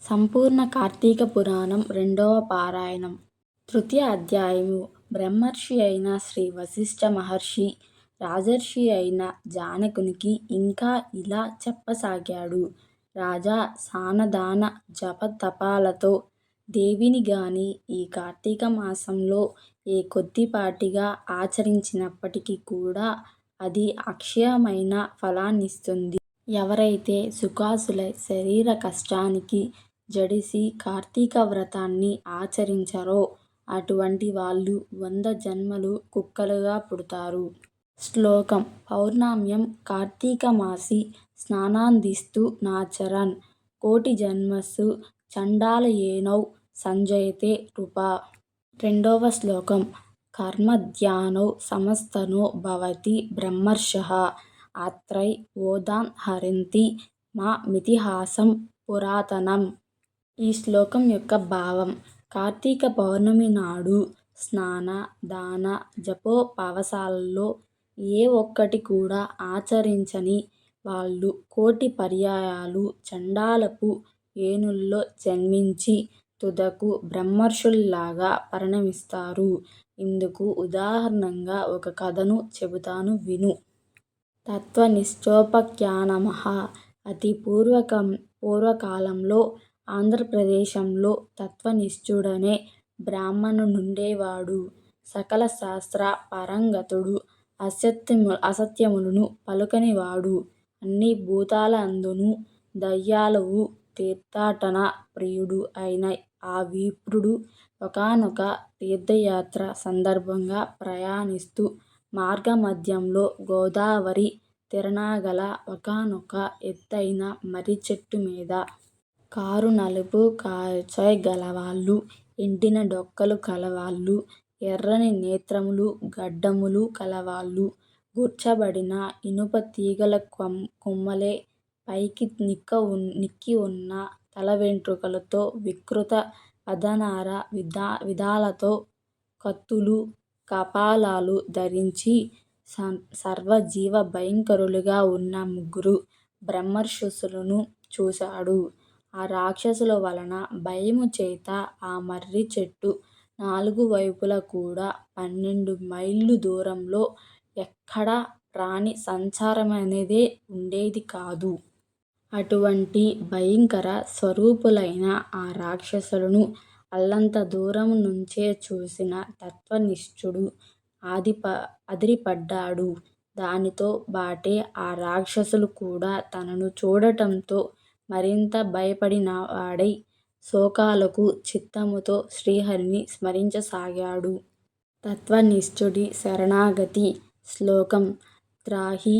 సంపూర్ణ కార్తీక పురాణం రెండవ పారాయణం. తృతీయ అధ్యాయము. బ్రహ్మర్షి అయిన శ్రీ వశిష్ఠ మహర్షి రాజర్షి అయిన జానకునికి ఇంకా ఇలా చెప్పసాగాడు. రాజా, సానదాన జప తపాలతో దేవిని గాని ఈ కార్తీక మాసంలో ఏ కొద్దిపాటిగా ఆచరించినప్పటికీ కూడా అది అక్షయమైన ఫలాన్నిస్తుంది. ఎవరైతే సుఖాసులై శరీర కష్టానికి జడిసి కార్తీక వ్రతాన్ని ఆచరించరో అటువంటి వాళ్ళు 100 జన్మలు కుక్కలుగా పుడతారు. శ్లోకం. పౌర్ణమ్యం కార్తీకమాసి స్నానాదిస్తు నాచరన్ కోటి జన్మసు చండాలయేనౌ సంజయతే నృపా. రెండవ శ్లోకం. కర్మధ్యానౌ సమస్తనో భవతి బ్రహ్మర్షయః అత్రై ఓదాన్ హరంతి మా మితిహాసం పురాతనం. ఈ శ్లోకం యొక్క భావం. కార్తీక పౌర్ణమి నాడు స్నాన, దాన, జపోపవాసాలలో ఏ ఒక్కటి కూడా ఆచరించని వాళ్ళు కోటి పర్యాయాలు చండాలపు యోనుల్లో జన్మించి తుదకు బ్రహ్మర్షుల్లాగా పరిణమిస్తారు. ఇందుకు ఉదాహరణగా ఒక కథను చెబుతాను విను. తత్వనిష్టోపాఖ్యానమః. అతి పూర్వకాలంలో ఆంధ్రప్రదేశంలో తత్వనిష్ఠుడనే బ్రాహ్మణుడుండేవాడు. సకల శాస్త్ర పారంగతుడు. అసత్యములను పలుకనివాడు. అన్ని భూతాలయందును దయ్యాలకు తీర్థాటన ప్రియుడు అయిన ఆ విప్రుడు ఒకానొక తీర్థయాత్ర సందర్భంగా ప్రయాణిస్తూ మార్గమధ్యంలో గోదావరి తీరానగల ఒకానొక ఎత్తయిన మర్రిచెట్టు మీద కారు నలుపు కాషాయ గలవాళ్ళు, ఎండిన డొక్కలు కలవాళ్ళు, ఎర్రని నేత్రములు గడ్డములు కలవాళ్ళు, గూర్చబడిన ఇనుప తీగల కొమ్మలే పైకి నిక్కివున్న తలవెంట్రుకలతో వికృత వదనార విధాలతో కత్తులు కపాలాలు ధరించి సర్వజీవ భయంకరులుగా ఉన్న 3 బ్రహ్మర్షులను చూశాడు. ఆ రాక్షసుల వలన భయముచేత ఆ మర్రి చెట్టు 4 వైపులా కూడా 12 మైళ్ళు దూరంలో ఎక్కడా ప్రాణి సంచారమనేదే ఉండేది కాదు. అటువంటి భయంకర స్వరూపులైన ఆ రాక్షసులను అల్లంత దూరము నుంచే చూసిన తత్వనిష్ఠుడు అదిరిపడ్డాడు. దానితో బాటే ఆ రాక్షసులు కూడా తనను చూడటంతో మరింత భయపడినవాడై శోకాకుల చిత్తముతో శ్రీహరిని స్మరించసాగాడు. తత్వనిష్ఠుడి శరణాగతి. శ్లోకం. త్రాహి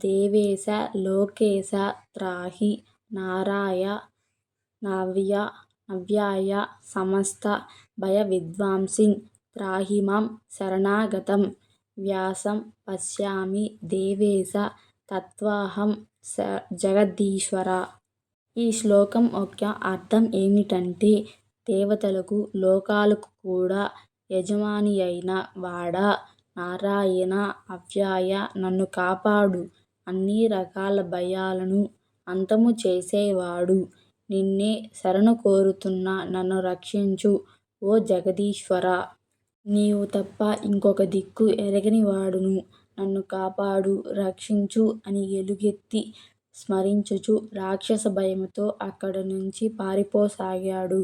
దేవేశ లోకేశ త్రాహి నవ్యాయ సమస్త భయవిధ్వంసిన్ త్రాహిమాం శరణాగతం వ్యాసం పశ్యామి దేవేశ తత్వాహం జగదీశ్వరా. ఈ శ్లోకం యొక్క అర్థం ఏమిటంటే, దేవతలకు లోకాలకు కూడా యజమానియైన వాడా, నారాయణ అవ్యయ నన్ను కాపాడు, అన్ని రకాల భయాలను అంతము చేసేవాడు, నిన్నే శరణుకోరుతున్నా నన్ను రక్షించు ఓ జగదీశ్వరా. నీవు తప్ప ఇంకొక దిక్కు ఎరగనివాడను, నన్ను కాపాడు, రక్షించు అని ఎలుగెత్తి స్మరించుచూ రాక్షస భయముతో అక్కడి నుంచి పారిపోసాగాడు.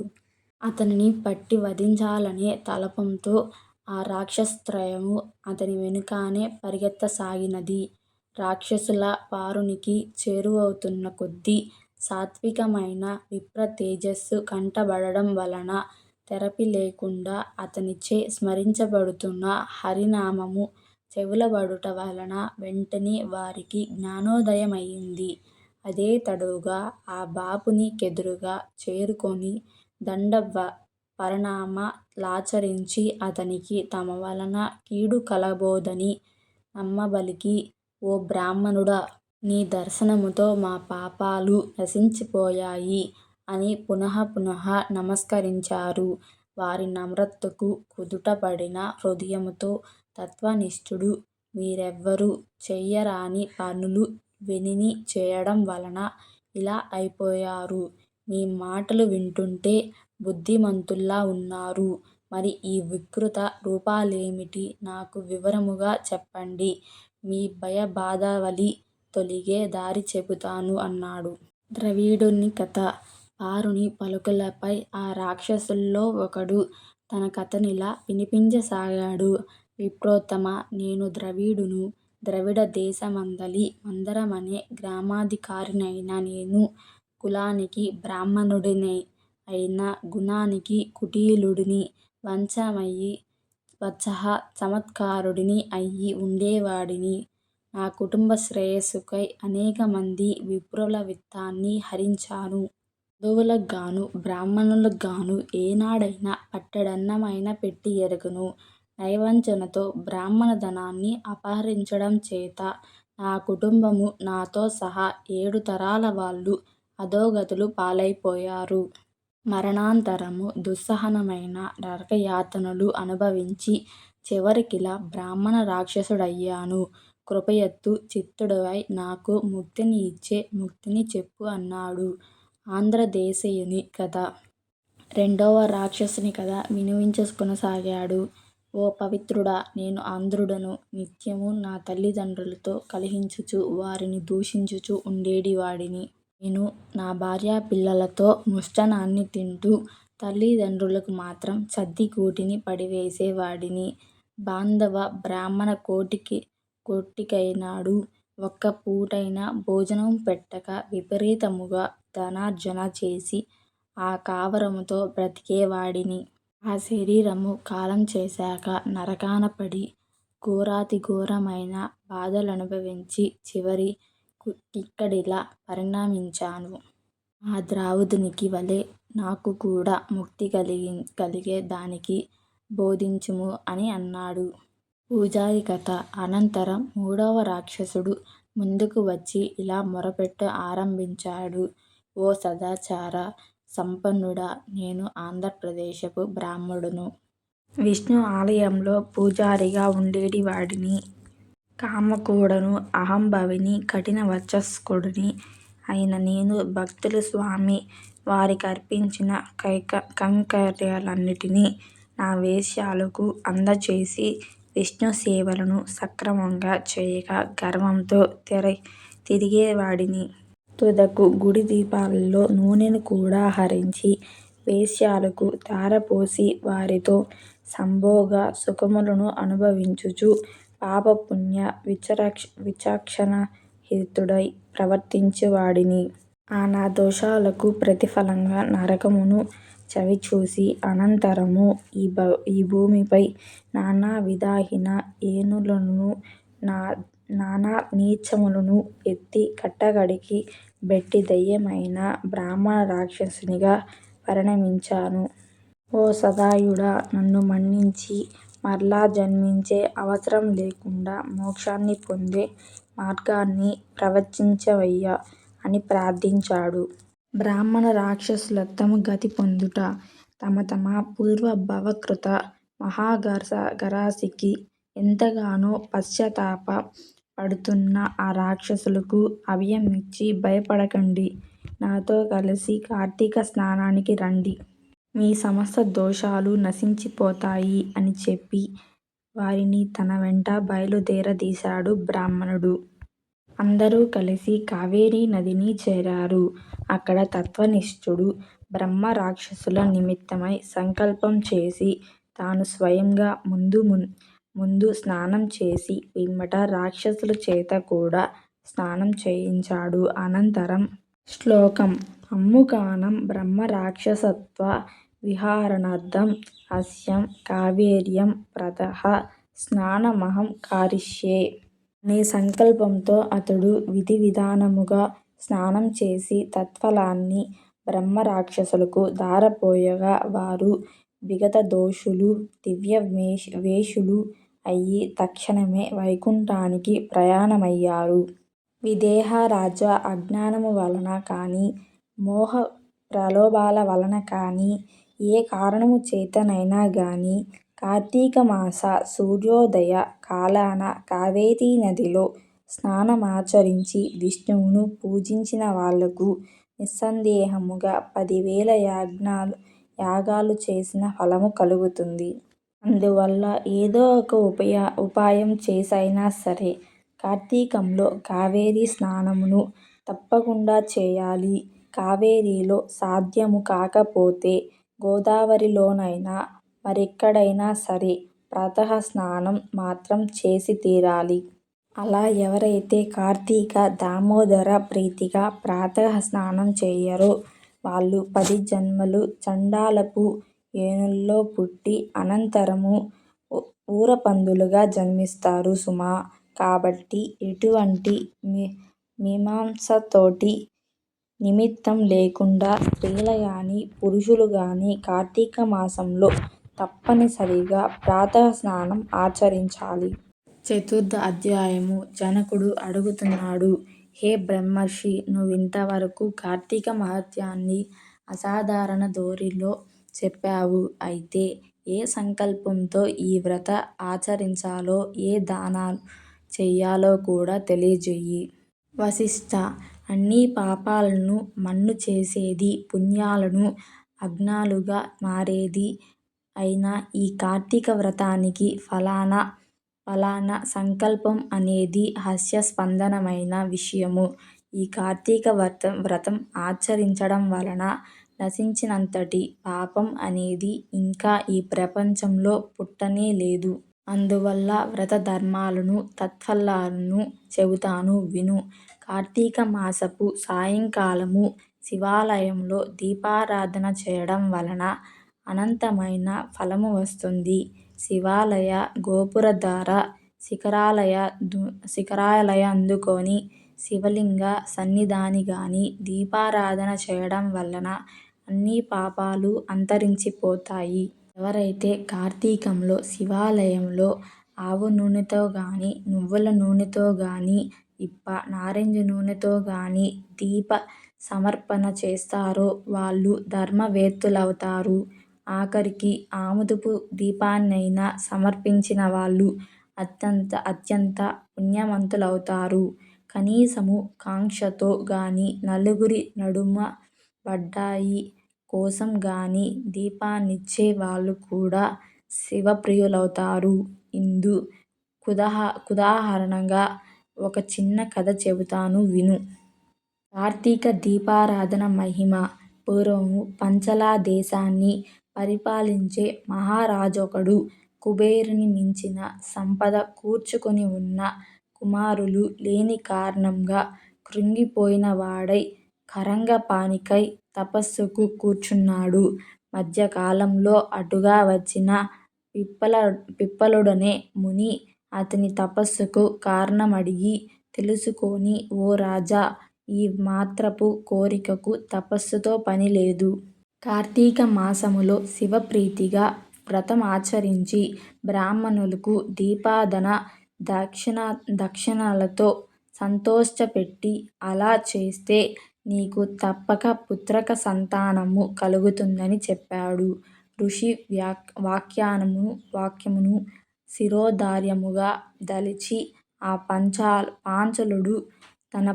అతనిని పట్టి వధించాలనే తలంపుతో ఆ రాక్షసత్రయము అతని వెనుకనే పరిగెత్తసాగినది. రాక్షసుల బారునికి చేరువవుతున్న కొద్దీ సాత్వికమైన విప్ర తేజస్సు కంటబడడం వలన తెరపి లేకుండా అతనిచే స్మరించబడుతున్న హరినామము చెవులబడుట వలన వెంటనే వారికి జ్ఞానోదయమయింది. అదే తడవుగా ఆ బాపుని కెదురుగా చేరుకొని దండ ప్రణామాలాచరించి అతనికి తమ వలన కీడు కలగబోదని నమ్మబలికి, ఓ బ్రాహ్మణుడా, నీ దర్శనముతో మా పాపాలు నశించిపోయాయి అని పునః నమస్కరించారు. వారి నమ్రతకు కుదుటపడిన హృదయముతో తత్వనిష్ఠుడు మీరెవ్వరూ చెయ్యరాని పనులు వీనిని చేయడం వలన ఇలా అయిపోయారు. మీ మాటలు వింటుంటే బుద్ధిమంతుల్లా ఉన్నారు. మరి ఈ వికృత రూపాలేమిటి? నాకు వివరముగా చెప్పండి. మీ భయబాధవలి తొలిగే దారి చెబుతాను అన్నాడు. ద్రవిడుని కథ. పారుని పలుకులపై ఆ రాక్షసుల్లో ఒకడు తన కథనిలా వినిపించసాగాడు. విప్రోత్తమా! నేను ద్రవిడును. ద్రవిడ దేశమందలి మందరమనే గ్రామాధికారినైన నేను కులానికి బ్రాహ్మణుడిని అయినా గుణానికి కుటిలుడిని, వచః చమత్కారుడిని అయి ఉండేవాడిని. నా కుటుంబ శ్రేయస్సుకై అనేకమంది విప్రుల విత్తాన్ని హరించాను. హిందువులకుగాను బ్రాహ్మణులకుగాను ఏనాడైనా పట్టెడన్నమైనా పెట్టి ఎరుగను. నయవంచనతో బ్రాహ్మణ ధనాన్ని అపహరించడం చేత నా కుటుంబము నాతో సహా 7 తరాల వాళ్ళు అధోగతుల పాలైపోయారు. మరణానంతరము దుస్సహనమైన నరకయాతనలు అనుభవించి చివరికిలా బ్రాహ్మణ రాక్షసుడయ్యాను. కృపయొద్దు చిత్తుడవై నాకు ముక్తిని ఇచ్చే ముక్తిని చెప్పు అన్నాడు. ఆంధ్రదేశీయుని కథ. రెండవ రాక్షసుని కథ వినిపించకొనసాగాడు. ఓ పవిత్రుడా! నేను ఆంధ్రుడను. నిత్యము నా తల్లిదండ్రులతో కలహించుచు వారిని దూషించుచు ఉండేడివాడిని. నేను నా భార్యాపిల్లలతో ముష్టాన్నాన్ని తింటూ తల్లిదండ్రులకు మాత్రం చద్దికూటిని పడవేసేవాడిని. బాంధవ బ్రాహ్మణ కోటికైనాడు ఒక్క పూటైనా భోజనము పెట్టక విపరీతముగా ధనార్జన చేసి ఆ కావరముతో బ్రతికేవాడిని. ఆ శరీరము కాలం చేశాక నరకానపడి ఘోరాతిఘోరమైన బాధలనుభవించి చివరికిక్కడిలా పరిణమించాను. ఆ ద్రవిడునికి వలె నాకు కూడా ముక్తి కలిగే దానికి బోధించుము అని అన్నాడు. పూజారి కథ. అనంతరం మూడవ రాక్షసుడు ముందుకు వచ్చి ఇలా మొరపెట్ట ఆరంభించాడు. ఓ సదాచార సంపన్నుడా! నేను ఆంధ్రదేశపు బ్రాహ్మణుడను. విష్ణు ఆలయంలో పూజారిగా ఉండేడివాడిని. కాముకుడను, అహంభావిని, కఠిన వచస్కుడిని అయిన నేను భక్తులు స్వామి వారికర్పించిన కైంకర్యాలన్నిటినీ నా వేశ్యలకు అందజేసి విష్ణుసేవలను సక్రమంగా చేయక గర్వంతో తిరిగేవాడిని. తుదకు గుడి దీపాలలో నూనెను కూడా హరించి వేశ్యలకు ధారపోసి వారితో సంభోగ సుఖములను అనుభవించుచు పాపపుణ్య విచక్షణారహితుడై ప్రవర్తించేవాడిని. ఆ నా దోషాలకు ప్రతిఫలంగా నరకమును చవిచూసి అనంతరము ఈ భూమిపై నానావిధహీన యోనులను నానా నీచములను ఎత్తి కట్టకడికి బెట్టి దయ్యమైన బ్రాహ్మణ రాక్షసునిగా పరిణమించాను. ఓ సదయుడా! నన్ను మన్నించి మరల జన్మించే అవసరం లేకుండా మోక్షాన్ని పొందే మార్గాన్ని ప్రవచించవయ్యా అని ప్రార్థించాడు. బ్రాహ్మణ రాక్షసులుత్తమ గతి పొందుట తమ తమ పూర్వభవకృత మహాఘోరరాశికి ఎంతగానో పశ్చాత్తాప పడుతున్న ఆ రాక్షసులకు అభయమిచ్చి భయపడకండి. నాతో కలసి కార్తీక స్నానానికి రండి. మీ సమస్త దోషాలు నశించిపోతాయి అని చెప్పి వారిని తన వెంట బయలుదేరదీశాడు బ్రాహ్మణుడు. అందరూ కలిసి కావేరీ నదిని చేరారు. అక్కడ తత్వనిష్ఠుడు బ్రహ్మ రాక్షసుల నిమిత్తమై సంకల్పం చేసి తాను స్వయంగా ముందు స్నానం చేసి పిమ్మట రాక్షసుల చేత కూడా స్నానం చేయించాడు. అనంతరం శ్లోకం అమ్ముకానం బ్రహ్మరాక్షసత్వ విహరణార్థం అస్యాం కావేర్యాం ప్రాతః స్నానమహం కరిష్యే అనే సంకల్పంతో అతడు విధివిధానముగా స్నానం చేసి తత్ఫలాన్ని బ్రహ్మరాక్షసులకు ధారపోయగా వారు విగతదోషులు దివ్యవేషులు అయి తక్షణమే వైకుంఠానికి ప్రయాణమయ్యారు. విదేహరాజ అజ్ఞానము వలన కానీ మోహ ప్రలోభాల వలన కానీ ఏ కారణము చేతనైనా గాని కార్తీకమాస సూర్యోదయ కాలాన కావేరీనదిలో స్నానమాచరించి విష్ణువును పూజించిన వాళ్లకు నిస్సందేహముగా 10,000 యాగాలు చేసిన ఫలము కలుగుతుంది. అందువల్ల ఏదో ఒక ఉపాయం చేసైనా సరే కార్తీకంలో కావేరీ స్నానమును తప్పకుండా చేయాలి. కావేరీలో సాధ్యము కాకపోతే గోదావరిలోనైనా మరెక్కడైనా సరే ప్రాతః స్నానం మాత్రం చేసి తీరాలి. అలా ఎవరైతే కార్తీక దామోదర ప్రీతిగా ప్రాతః స్నానం చేయరో వాళ్ళు 10 జన్మలు చండాలపు యోనుల్లో పుట్టి అనంతరము ఊరపందులుగా జన్మిస్తారు సుమా! కాబట్టి ఎటువంటి మీమాంసతోటి నిమిత్తం లేకుండా స్త్రీలుగాని పురుషులుగాని కార్తీక మాసంలో తప్పనిసరిగా ప్రాతః స్నానం ఆచరించాలి. చతుర్థ అధ్యాయము జనకుడు అడుగుతున్నాడు. హే బ్రహ్మర్షి, నువ్వింతవరకు కార్తీక మహాత్మ్యాన్ని అసాధారణ ధోరణిలో చెప్పావు. అయితే ఏ సంకల్పంతో ఈ వ్రత ఆచరించాలో, ఏ దానాలు చెయ్యాలో కూడా తెలియజెయ్యి. వసిష్ఠ: అన్ని పాపాలను మన్ను చేసేది, పుణ్యాలను అగ్నులుగా మారేది అయిన ఈ కార్తీక వ్రతానికి ఫలానా సంకల్పం అనేది హాస్యాస్పదమైన విషయము. ఈ కార్తీక వ్రతం ఆచరించడం వలన నశించనంతటి పాపం అనేది ఇంకా ఈ ప్రపంచంలో పుట్టనే లేదు. అందువల్ల వ్రత ధర్మాలను, తత్ఫలాలను చెబుతాను విను. కార్తీక మాసపు సాయంకాలము శివాలయంలో దీపారాధన చేయడం వలన అనంతమైన ఫలము వస్తుంది. శివాలయ గోపురద్వార శిఖరాలయందుకొని శివలింగ సన్నిధిగాని దీపారాధన చేయడం వలన అన్ని పాపాలు అంతరించిపోతాయి. ఎవరైతే కార్తీకంలో శివాలయంలో ఆవు నూనెతోగాని, నువ్వుల నూనెతోగాని, ఇప్ప, నారింజ నూనెతోగాని దీప సమర్పణ చేస్తారో వాళ్ళు ధర్మవేత్తలవుతారు. ఆఖరికి ఆముదపు దీపాన్నైనా సమర్పించిన వాళ్ళు అత్యంత పుణ్యవంతులవుతారు. కనీసము కాంక్షతో గాని, నలుగురి నడుమ బడాయి కోసం గాని దీపాన్నిచ్చే వాళ్ళు కూడా శివప్రియులవుతారు. ఇందుకుదాహరణగా ఒక చిన్న కథ చెబుతాను విను. కార్తీక దీపారాధన మహిమ. పూర్వము పంచాల దేశాన్ని పరిపాలించే మహారాజొకడు కుబేరుని మించిన సంపద కూర్చుకొని ఉన్నా కుమారులు లేని కారణంగా కృంగిపోయినవాడై సారంగపాణికై తపస్సుకు కూర్చున్నాడు. మధ్యకాలంలో అటుగా వచ్చిన పిప్పలుడనే ముని అతని తపస్సుకు కారణమడిగి తెలుసుకొని, ఓ రాజా, ఈ మాత్రపు కోరికకు తపస్సుతో పనిలేదు. కార్తీక మాసములో శివప్రీతిగా వ్రతం ఆచరించి బ్రాహ్మణులకు దీపాదాన దక్షిణలతో సంతోషపెట్టి అలా చేస్తే నీకు తప్పక పుత్రక సంతానము కలుగుతుందని చెప్పాడు. ఋషి వాక్యమును శిరోధార్యముగా దలచి ఆ పాంచాలుడు తన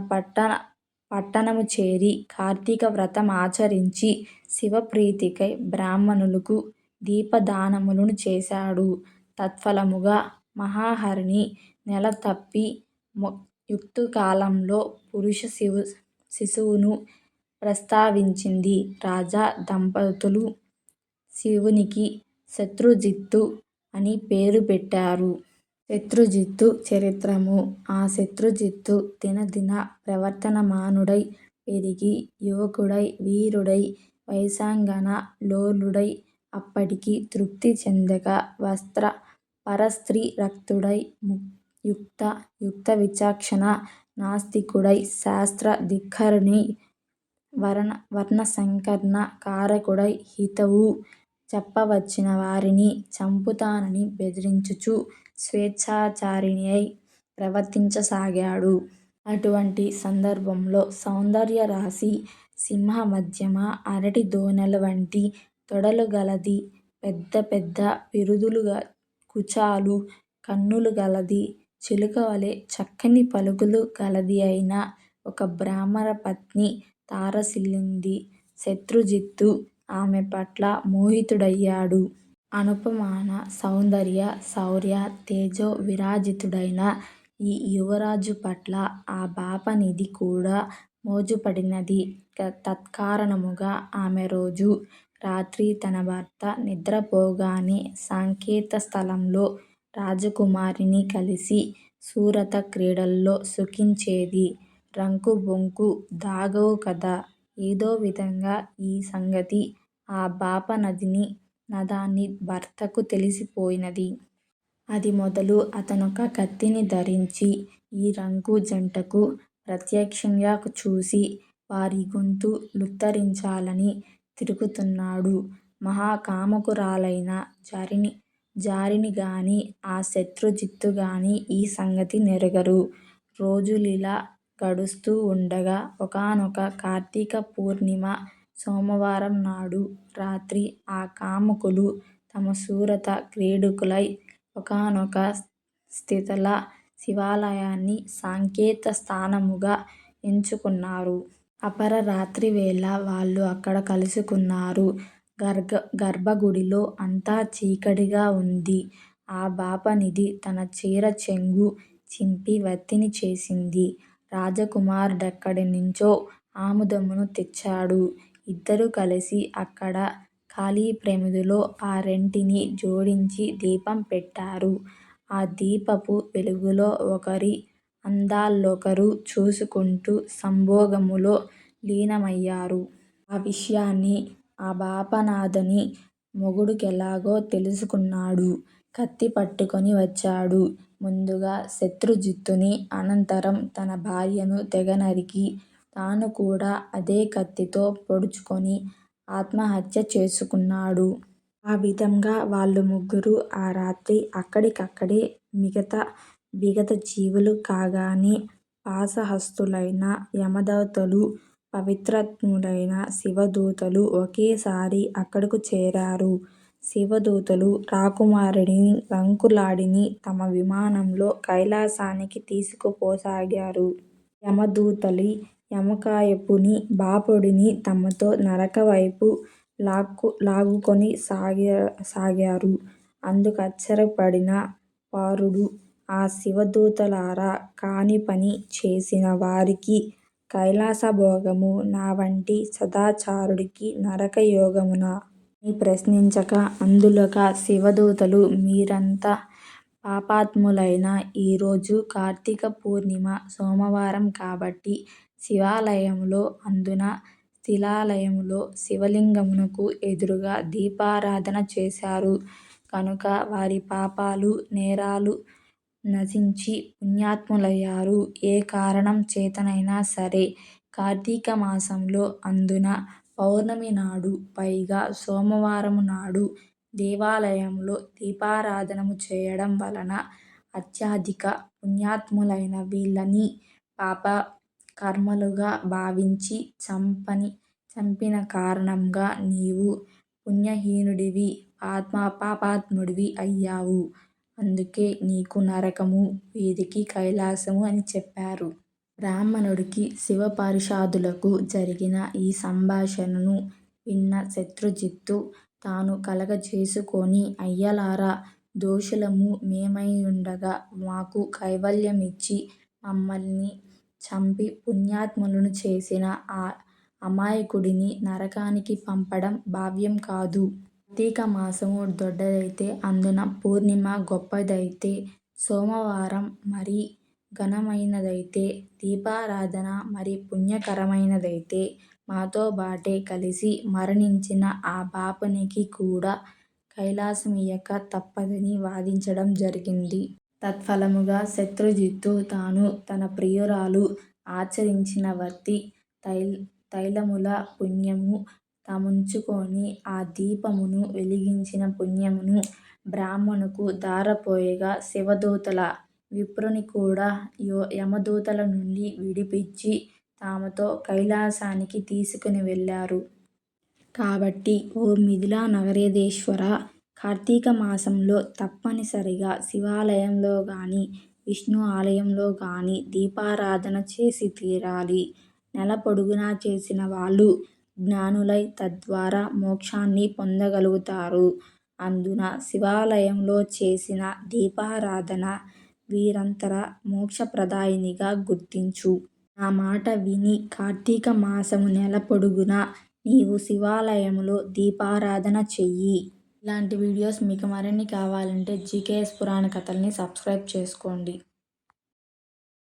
పట్టణము చేరి కార్తీక వ్రతం ఆచరించి శివప్రీతికై బ్రాహ్మణులకు దీపదానములను చేశాడు. తత్ఫలముగా మహాహరిణి నెలతప్పి యుక్తకాలంలో పురుష శిశువును ప్రసవించింది. రాజా దంపతులు శిశువునికి శత్రుజిత్తు అని పేరు పెట్టారు. శత్రుజిత్తు చరిత్రము. ఆ శత్రుజిత్తు దినదిన ప్రవర్ధమానుడై పెరిగి యువకుడై వీరుడై వశంగాన లోలుడై అప్పటికి తృప్తి చెందక పరస్త్రీ రక్తుడై యుక్తవిచక్షణ నాస్తికుడై శాస్త్ర ధిక్కరుడై వర్ణసంకర కారకుడై హితవు చెప్పవచ్చిన వారిని చంపుతానని బెదిరించుచు స్వేచ్ఛాచారిణియై ప్రవర్తించసాగాడు. అటువంటి సందర్భంలో సౌందర్యరాశి సింహమధ్యమ అరటి దొనల వంటి తొడలు గలది, పెద్ద పెద్ద పిరుదులు కుచాలు కన్నులు గలది, చిలుకవలె చక్కని పలుకులు గలది అయిన ఒక బ్రాహ్మణ పత్ని తారసిల్లింది. శత్రుజిత్తు ఆమె పట్ల మోహితుడయ్యాడు. అనుపమాన సౌందర్య, శౌర్య, తేజో విరాజితుడైన ఈ యువరాజు పట్ల ఆ బాపనిధి కూడా మోజుపడినది. తత్కారణముగా ఆమె రోజూ రాత్రి తన భర్త నిద్రపోగానే సాకేత స్థలంలో రాజకుమారిని కలిసి సురత క్రీడల్లో సుఖించేది. రంకు బొంకు దాగవు కదా! ఏదో విధంగా ఈ సంగతి ఆ బాపనదాని భర్తకు తెలిసిపోయినది. అది మొదలు అతనొక కత్తిని ధరించి ఈ రంకు జంటకు ప్రత్యక్షంగా చూసి వారి గొంతు లుత్తరించాలని తిరుగుతున్నాడు. మహాకాముకురాలైన జారినిగాని, ఆ శత్రుజిత్తుగాని ఈ సంగతి నెరగరు. రోజులిలా గడుస్తూ వుండగా ఒకానొక కార్తీక పూర్ణిమ సోమవారం నాడు రాత్రి ఆ కాముకులు తమ సురత క్రీడకులై ఒకానొక శిథిల శివాలయాన్ని సంకేత స్థానముగా ఎంచుకున్నారు. అపరరాత్రివేళ వాళ్ళు అక్కడ కలుసుకున్నారు. గర్భగుడిలో అంతా చీకటిగా వుంది. ఆ బాపనిధి తన చీర చెంగు చింపి వత్తిని చేసింది. రాజకుమారుడెక్కడినుంచో ఆముదమును తెచ్చాడు. ఇద్దరూ కలిసి అక్కడ ఖాళీప్రమిదలో ఆ రెంటినీ జోడించి దీపం పెట్టారు. ఆ దీపపు వెలుగులో ఒకరి అందాలొకరు చూసుకుంటూ సంభోగములో లీనమయ్యారు. ఆ విషయాన్ని ఆ బాపనాదాని మొగుడికెలాగో తెలుసుకున్నాడు. కత్తి పట్టుకుని వచ్చాడు. ముందుగా శత్రుజిత్తుని, అనంతరం తన భార్యను తెగనరికి, తాను కూడా అదే కత్తితో పొడుచుకుని ఆత్మహత్య చేసుకున్నాడు. ఆ విధంగా వాళ్ళు ముగ్గురూ ఆ రాత్రి అక్కడికక్కడే విగతజీవులు కాగానే పాశహస్తులైన యమదూతలూ, పవిత్రాత్ములైన శివదూతలూ ఒకేసారి అక్కడకు చేరారు. శివదూతలు రాకుమారుడిని, రంకులాడిని తమ విమానంలో కైలాసానికి తీసుకుపోసాగారు. యమదూతలు యమకాయపుని, బాపుడిని తమతో నరకంవైపు లాగుకొని సాగారు. అందుకాశ్చర్యపడిన పరుడు ఆ శివదూతలారా, కానిపని చేసిన వారికి కైలాసభోగమూ, నావంటి సదాచారుడికి నరకయోగమునా? అని ప్రశ్నించగా అందులొక శివదూతలు మీరెంత పాపాత్ములైనా ఈరోజు కార్తీక పూర్ణిమ సోమవారం కాబట్టి శివాలయములో, అందునా శిథిలాలయములో శివలింగమునకు ఎదురుగా దీపారాధన చేశారు కనుక వారి పాపాలు, నేరాలు నశించి పుణ్యాత్ములయ్యారు. ఏ కారణం చేతనైనా సరే కార్తీకమాసంలో, అందునా పౌర్ణమినాడు, పైగా సోమవారమునాడు దేవాలయంలో దీపారాధనము చేయడం వలన అత్యధిక పుణ్యాత్ములైన వీళ్ళని పాపకర్మలుగా భావించి చంపిన కారణంగా నీవు పుణ్యహీనుడివి, పాపాత్ముడివి అయ్యావు. అందుకే నీకు నరకమూ, వీరికి కైలాసమూ అని చెప్పారు. బ్రాహ్మణుడికి, శివపార్షదులకు జరిగిన ఈ సంభాషణను విన్న శత్రుజిత్తు తాను కలగజేసుకుని అయ్యలారా, దోషులము మేమయ్యుండగా మాకు కైవల్యమిచ్చి మమ్మల్ని చంపి పుణ్యాత్ములను చేసిన ఆ అమాయకుడిని నరకానికి పంపడం భావ్యం కాదు. కార్తీకమాసము దొడ్డదైతే, అందునా పూర్ణిమ గొప్పదైతే, సోమవారం మరీ ఘనమైనదైతే, దీపారాధన మరీ పుణ్యకరమైనదైతే మాతోబాటే కలిసి మరణించిన ఆ బాపునికి కూడా కైలాసమియ్యక తప్పదని వాదించడం జరిగింది. తత్ఫలముగా శత్రుజిత్తు తానూ తన ప్రియురాలూ ఆచరించిన వత్తి తైలముల పుణ్యము తాముంచుకొని ఆ దీపమును వెలిగించిన పుణ్యమును బ్రాహ్మణునకు ధారపోయగా శివదూతల విప్రుని కూడా యమదూతల నుండి విడిపించి తమతో కైలాసానికి తీసుకుని వెళ్ళారు. కాబట్టి ఓ మిథిలానగరేశ్వరా, కార్తీకమాసంలో తప్పనిసరిగా శివాలయంలోగాని, విష్ణు ఆలయంలోగాని దీపారాధన చేసి తీరాలి. నెల పొడుగునా చేసిన వాళ్ళు జ్ఞానులై తద్వారా మోక్షాన్ని పొందగలుగుతారు. అందున శివాలయంలో చేసిన దీపారాధన నిరంతర మోక్షప్రదాయినిగా గుర్తించు. నా మాట విని కార్తీక మాసము నెల పొడుగునా నీవు శివాలయంలో దీపారాధన చెయ్యి. ఇలాంటి వీడియోస్ మీకు మరిన్ని కావాలంటే జీకేఎస్ పురాణ కథల్ని సబ్స్క్రైబ్ చేసుకోండి.